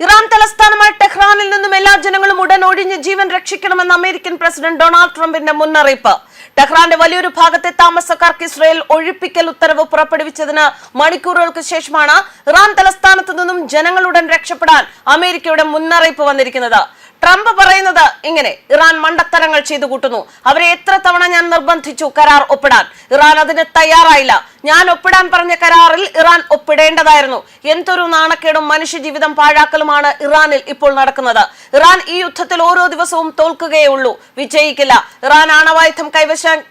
Iran തലസ്ഥാനമായ ടെഹ്റാനിൽ നിന്നും എല്ലാ ജനങ്ങളും ഉടൻ ഒഴിഞ്ഞ് ജീവൻ രക്ഷിക്കണമെന്ന് അമേരിക്കൻ പ്രസിഡന്റ് ഡൊണാൾഡ് ട്രംപിന്റെ മുന്നറിയിപ്പ്. ടെഹ്റാന്റെ വലിയൊരു ഭാഗത്തെ താമസക്കാർക്ക് ഇസ്രായേൽ ഒഴിപ്പിക്കൽ ഉത്തരവ് പുറപ്പെടുവിച്ചതിന് മണിക്കൂറുകൾക്ക് ശേഷമാണ് ഇറാൻ തലസ്ഥാനത്ത് നിന്നും ജനങ്ങളുടൻ രക്ഷപ്പെടാൻ അമേരിക്കയുടെ മുന്നറിയിപ്പ് വന്നിരിക്കുന്നത്. ട്രംപ് പറയുന്നത് ഇങ്ങനെ: ഇറാൻ മണ്ടത്തരങ്ങൾ ചെയ്തു കൂട്ടുന്നു. അവരെ എത്ര തവണ ഞാൻ നിർബന്ധിച്ചു കരാർ ഒപ്പിടാൻ, ഇറാൻ അതിന് തയ്യാറായില്ല. ഞാൻ ഒപ്പിടാൻ പറഞ്ഞ കരാറിൽ ഇറാൻ ഒപ്പിടേണ്ടതായിരുന്നു. എന്തൊരു നാണക്കേടും മനുഷ്യജീവിതം പാഴാക്കലുമാണ് ഇറാനിൽ ഇപ്പോൾ നടക്കുന്നത്. ഇറാൻ ഈ യുദ്ധത്തിൽ ഓരോ ദിവസവും തോൽക്കുകയേ ഉള്ളൂ, വിജയിക്കില്ല. ഇറാൻ ആണവായുധം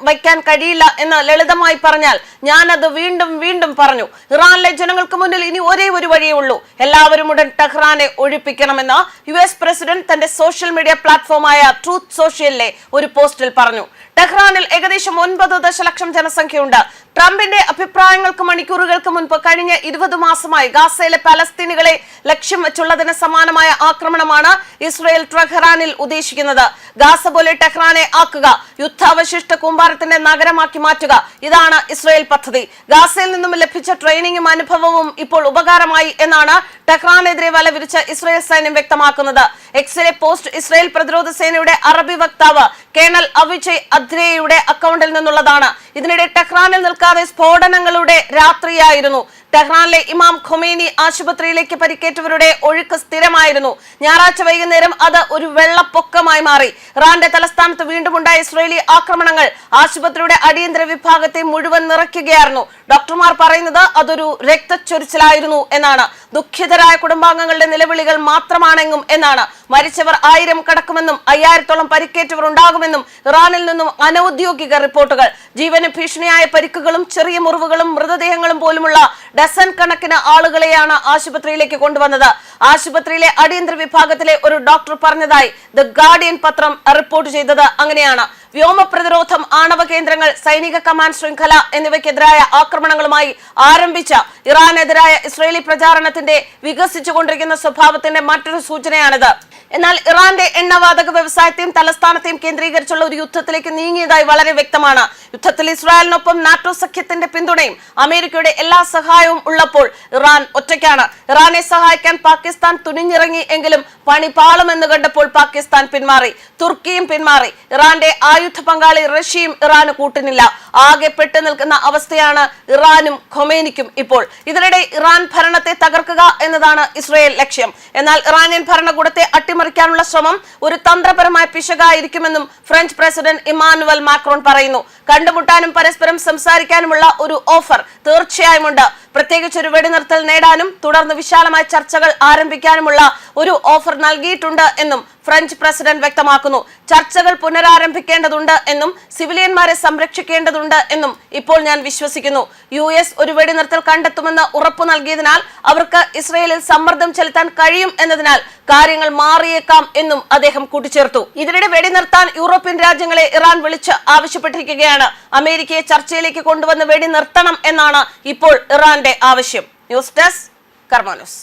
വയ്ക്കാൻ കഴിയില്ല എന്ന് ലളിതമായി പറഞ്ഞാൽ ഞാൻ അത് വീണ്ടും വീണ്ടും പറഞ്ഞു. ഇറാനിലെ ജനങ്ങൾക്ക് മുന്നിൽ ഇനി ഒരേ ഒരു വഴിയേ ഉള്ളൂ: എല്ലാവരും ഉടൻ ടെഹ്റാനെ ഒഴിപ്പിക്കണമെന്ന് US പ്രസിഡന്റ് തന്റെ സോഷ്യൽ മീഡിയ പ്ലാറ്റ്ഫോമായ ട്രൂത്ത് സോഷ്യലിലെ ഒരു പോസ്റ്റിൽ പറഞ്ഞു. ടെഹ്റാനിൽ ഏകദേശം 9 ദശലക്ഷം ജനസംഖ്യയുണ്ട്. ട്രംപിന്റെ അഭിപ്രായങ്ങൾക്ക് മണിക്കൂറുകൾക്ക് മുൻപ് കഴിഞ്ഞ 20 മാസമായി ഗാസയിലെ പലസ്തീനികളെ ലക്ഷ്യം വെച്ചുള്ളതിന് സമാനമായ ആക്രമണമാണ് ഇസ്രായേൽ ടെഹ്റാനിൽ ഉദ്ദേശിക്കുന്നത്. ഗാസ പോലെ ടെഹ്റാനെ ആക്കുക, യുദ്ധാവശിഷ്ട കൂമ്പാരത്തിന്റെ നഗരമാക്കി മാറ്റുക, ഇതാണ് ഇസ്രായേൽ പദ്ധതി. ഗാസയിൽ നിന്നും ലഭിച്ച ട്രെയിനിങ്ങും അനുഭവവും ഇപ്പോൾ ഉപകാരമായി എന്നാണ് ടെഹ്റാനെതിരെ വല വിരിച്ച ഇസ്രായേൽ സൈന്യം വ്യക്തമാക്കുന്നത്. എക്സിലെ പോസ്റ്റ് ഇസ്രായേൽ പ്രതിരോധ സേനയുടെ അറബി വക്താവ് കേണൽ അവിജയ് അദ്രയുടെ അക്കൗണ്ടിൽ നിന്നുള്ളതാണ്. ഇതിനിടെ ടെഹ്റാനിൽ നിൽക്കാതെ സ്ഫോടനങ്ങളുടെ രാത്രിയായിരുന്നു. ടെഹ്റാനിലെ ഇമാം ഖൊമേനി ആശുപത്രിയിലേക്ക് പരിക്കേറ്റവരുടെ ഒഴുക്ക് സ്ഥിരമായിരുന്നു. ഞായറാഴ്ച വൈകുന്നേരം അത് ഒരു വെള്ളപ്പൊക്കമായി മാറി. ഇറാന്റെ തലസ്ഥാനത്ത് വീണ്ടും ഉണ്ടായ ഇസ്രായേലി ആക്രമണങ്ങൾ ആശുപത്രിയുടെ അടിയന്തര വിഭാഗത്തെ മുഴുവൻ നിറയ്ക്കുകയായിരുന്നു. ഡോക്ടർമാർ പറയുന്നത് അതൊരു രക്തച്ചൊരിച്ചിലായിരുന്നു എന്നാണ്. ദുഃഖിതരായ കുടുംബാംഗങ്ങളുടെ നിലവിളികൾ മാത്രമാണെന്നും എന്നാണ്. മരിച്ചവർ 1000 കടക്കുമെന്നും 5000-ഓളം പരിക്കേറ്റവർ ഉണ്ടാകുമെന്നും ഇറാനിൽ നിന്നും അനൌദ്യോഗിക റിപ്പോർട്ടുകൾ. ജീവന് ഭീഷണിയായ പരിക്കുകളും ചെറിയ മുറിവുകളും മൃതദേഹങ്ങളും പോലുമുള്ള ഡസൻ കണക്കിന് ആളുകളെയാണ് ആശുപത്രിയിലേക്ക് കൊണ്ടുവന്നത്. ആശുപത്രിയിലെ അടിയന്തര വിഭാഗത്തിലെ ഒരു ഡോക്ടർ പറഞ്ഞതായി ദ ഗാർഡിയൻ പത്രം റിപ്പോർട്ട് ചെയ്തത് അങ്ങനെയാണ്. വ്യോമ പ്രതിരോധം, ആണവ കേന്ദ്രങ്ങൾ, സൈനിക കമാൻഡ് ശൃംഖല എന്നിവയ്ക്കെതിരായ ആക്രമണങ്ങളുമായി ആരംഭിച്ച ഇറാനെതിരായ ഇസ്രായേലി പ്രചാരണത്തിന്റെ വികസിച്ചുകൊണ്ടിരിക്കുന്ന സ്വഭാവത്തിന്റെ മറ്റൊരു സൂചനയാണിത്. എന്നാൽ ഇറാന്റെ എണ്ണവാതക വ്യവസായത്തെയും തലസ്ഥാനത്തെയും കേന്ദ്രീകരിച്ചുള്ള ഒരു യുദ്ധത്തിലേക്ക് നീങ്ങിയതായി വളരെ വ്യക്തമാണ്. യുദ്ധത്തിൽ ഇസ്രായേലിനൊപ്പം നാറ്റോ സഖ്യത്തിന്റെ പിന്തുണയും അമേരിക്കയുടെ എല്ലാ സഹായവും ഉള്ളപ്പോൾ ഇറാൻ ഒറ്റയ്ക്കാണ്. ഇറാനെ സഹായിക്കാൻ പാകിസ്ഥാൻ തുനിഞ്ഞിറങ്ങി എങ്കിലും പണി പാളുമെന്ന് കണ്ടപ്പോൾ പാകിസ്ഥാൻ പിന്മാറി, തുർക്കിയും പിന്മാറി. ഇറാന്റെ ആയുധ പങ്കാളി റഷ്യയും ഇറാന് കൂട്ടിനില്ല. ആകെ പെട്ടു നിൽക്കുന്ന അവസ്ഥയാണ് ഇറാനും ഖൊമേനിക്കും ഇപ്പോൾ. ഇതിനിടെ ഇറാൻ ഭരണത്തെ തകർക്കുക എന്നതാണ് ഇസ്രായേൽ ലക്ഷ്യം. എന്നാൽ ഇറാനിയൻ ഭരണകൂടത്തെ അട്ടിമറിക്കാനുള്ള ശ്രമം ഒരു തന്ത്രപരമായ പിശകായിരിക്കുമെന്നും ഫ്രഞ്ച് പ്രസിഡന്റ് ഇമ്മാനുവൽ മാക്രോൺ പറയുന്നു. കണ്ടുമുട്ടാനും പരസ്പരം സംസാരിക്കാനുമുള്ള ഒരു ഓഫർ തീർച്ചയായും ഉണ്ട്. പ്രത്യേകിച്ച് ഒരു വെടിനിർത്തൽ നേടാനും തുടർന്ന് വിശാലമായ ചർച്ചകൾ ആരംഭിക്കാനുമുള്ള ഒരു ഓഫർ നൽകിയിട്ടുണ്ട് എന്നും ഫ്രഞ്ച് പ്രസിഡന്റ് വ്യക്തമാക്കുന്നു. ചർച്ചകൾ പുനരാരംഭിക്കേണ്ടതുണ്ട് എന്നും സിവിലിയന്മാരെ സംരക്ഷിക്കേണ്ടതുണ്ട് എന്നും ഇപ്പോൾ ഞാൻ വിശ്വസിക്കുന്നു. US ഒരു വെടിനിർത്തൽ കണ്ടെത്തുമെന്ന് ഉറപ്പു നൽകിയതിനാൽ അവർക്ക് ഇസ്രായേലിൽ സമ്മർദ്ദം ചെലുത്താൻ കഴിയും എന്നതിനാൽ കാര്യങ്ങൾ മാറിയേക്കാം എന്നും അദ്ദേഹം കൂട്ടിച്ചേർത്തു. ഇതിനിടെ വെടിനിർത്താൻ യൂറോപ്യൻ രാജ്യങ്ങളെ ഇറാൻ വിളിച്ച് ആവശ്യപ്പെട്ടിരിക്കുകയാണ്. അമേരിക്കയെ ചർച്ചയിലേക്ക് കൊണ്ടുവന്ന് വെടിനിർത്തണം എന്നാണ് ഇപ്പോൾ ഇറാന്റെ ആവശ്യം. ന്യൂസ് ഡെസ്ക് കർമ്മ ന്യൂസ്.